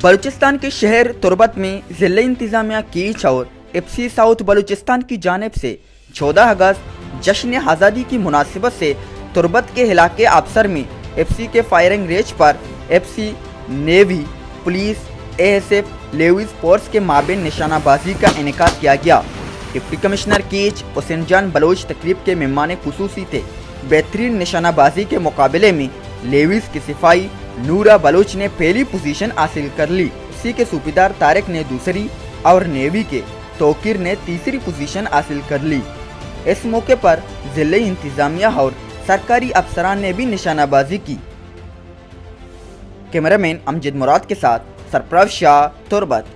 बलूचिस्तान के शहर तुर्बत में ज़िला इंतज़ामिया कीच और एफसी साउथ बलूचिस्तान की जानिब से 14 अगस्त जश्न आज़ादी की मुनासिबत से तुर्बत के इलाके अफसर में एफसी के फायरिंग रेंज पर FC, navy, police, ASF, levies force के माबेन निशानाबाजी का इनेकाद किया गया। डिप्टी कमिश्नर कीच हुसैन जान बलोच तकरीब के मेहमान खुसूसी थे। बेहतरीन निशानाबाजी के मुकाबले में लेविस की सिपाही नूरा बलोच ने पहली पोजीशन हासिल कर ली। इसी के सूबेदार तारिक ने दूसरी और नेवी के तोकीर ने तीसरी पोजीशन हासिल कर ली। इस मौके पर जिले इंतजामिया और सरकारी अफसरान ने भी निशानाबाजी की। कैमरामैन अमजद मुराद के साथ सरफराज शाह, तुर्बत।